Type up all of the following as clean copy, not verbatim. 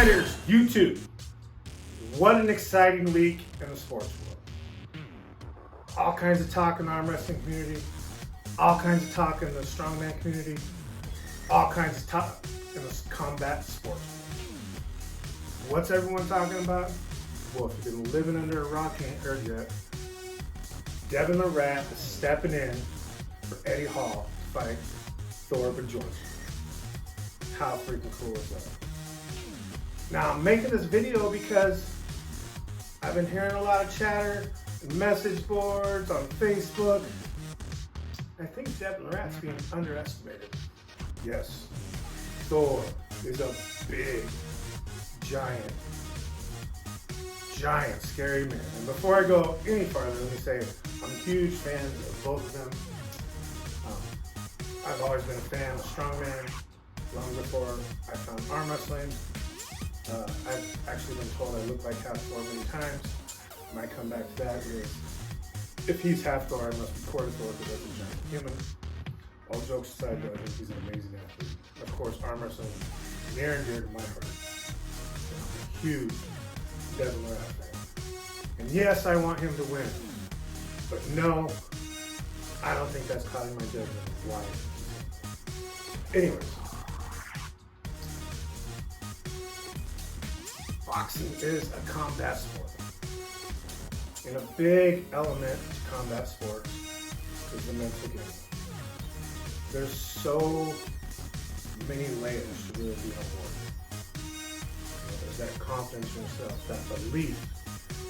Fighters YouTube. What an exciting week in the sports world. All kinds of talk in the arm wrestling community, all kinds of talk in the strongman community, all kinds of talk in the combat sports world. What's everyone talking about? Well, if you've been living under a rock and ain't heard yet, Devon Larrat is stepping in for Eddy Hall to fight Halfthor Bjornsson. How freaking cool is that? Now, I'm making this video because I've been hearing a lot of chatter in message boards, on Facebook. I think Devon Larrat's being underestimated. Yes, Thor is a big, giant, scary man. And before I go any farther, let me say I'm a huge fan of both of them. I've always been a fan of strongman long before I found arm wrestling. I've actually been told I look like Halfthor many times. My comeback to that is, if he's Halfthor, I must be quarter Thor because I'm a giant human. All jokes aside, though, I think he's an amazing athlete. Of course, arm wrestling is near and dear to my heart. I'm a huge Devon Larrat fan. And yes, I want him to win. But no, I don't think that's clouding my judgment of why. Anyways. Boxing is a combat sport. And a big element to combat sports is the mental game. There's so many layers to really be on board. There's that confidence in yourself, that belief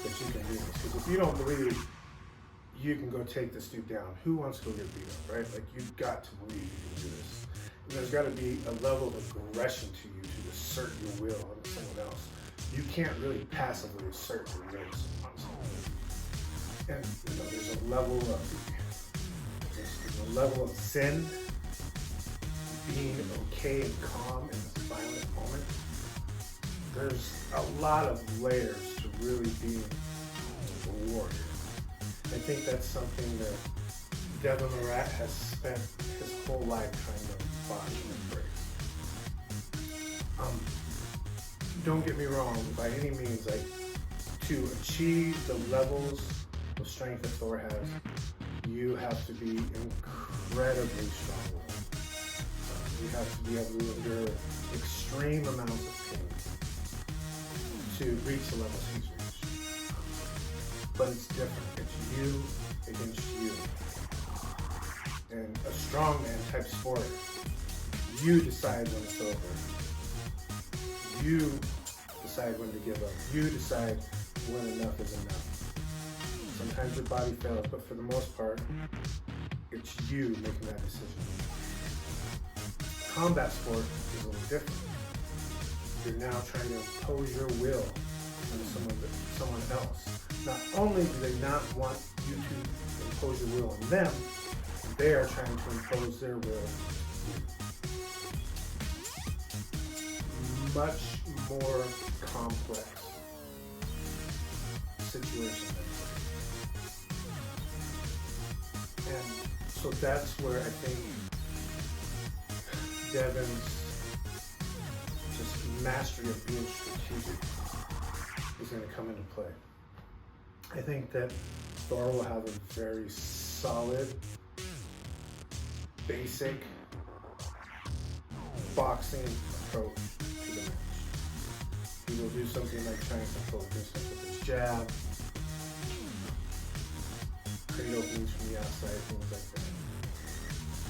that you can do this. Because if you don't believe you can go take this dude down, who wants to go get beat up, right? Like, you've got to believe you can do this. And there's got to be a level of aggression to you to assert your will on someone else. You can't really passively assert your wills on someone. And there's a level of zen, being okay and calm in this violent moment. There's a lot of layers to really being a warrior. I think that's something that Devon Larrat has spent his whole life trying to embody and embrace. Don't get me wrong, by any means, like, to achieve the levels of strength that Thor has, you have to be incredibly strong. You have to be able to endure extreme amounts of pain to reach the levels he's reached. But it's different. It's you against you. In a strongman type sport, you decide when it's over. You decide when to give up. You decide when enough is enough. Sometimes your body fails, but for the most part, it's you making that decision. Combat sport is a little different. You're now trying to impose your will on someone else. Not only do they not want you to impose your will on them, they are trying to impose their will on you. Much more complex situation. And so that's where I think Devon's just mastery of being strategic is going to come into play. I think that Thor will have a very solid, basic boxing approach to the match. He will do something like try and control the distance with his jab, create openings from the outside, things like that.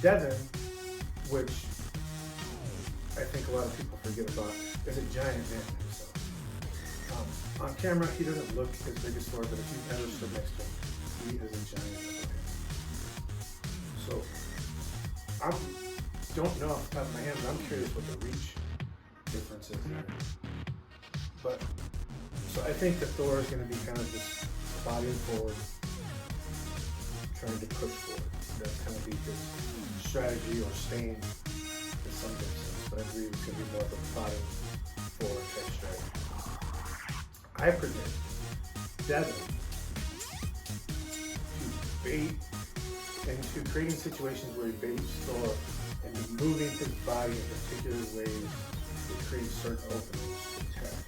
Devon, which I think a lot of people forget about, is a giant man himself. On camera, he doesn't look as big as Thor, but if you've ever stood next to him, he is a giant man. So, I don't know off the top of my head, but I'm curious what the reach difference is there. But, so I think that Thor is going to be kind of just plodding forward, trying to push forward. That's kind of be his strategy, or staying to some distance. But I believe it's going to be more of a plodding forward type strategy. I predict Devon to bait into creating situations where he baits Thor and moving his body in particular ways it creates certain openings to attack.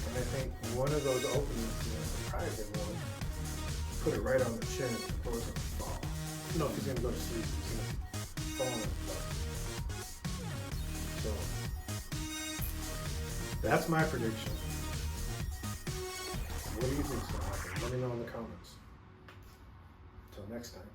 And I think one of those openings, the private one, put it right on the chin, the boy's gonna fall. No, he's gonna go to sleep, he's gonna fall on the floor. So, that's my prediction. What do you think's gonna happen? Let me know in the comments. Until next time.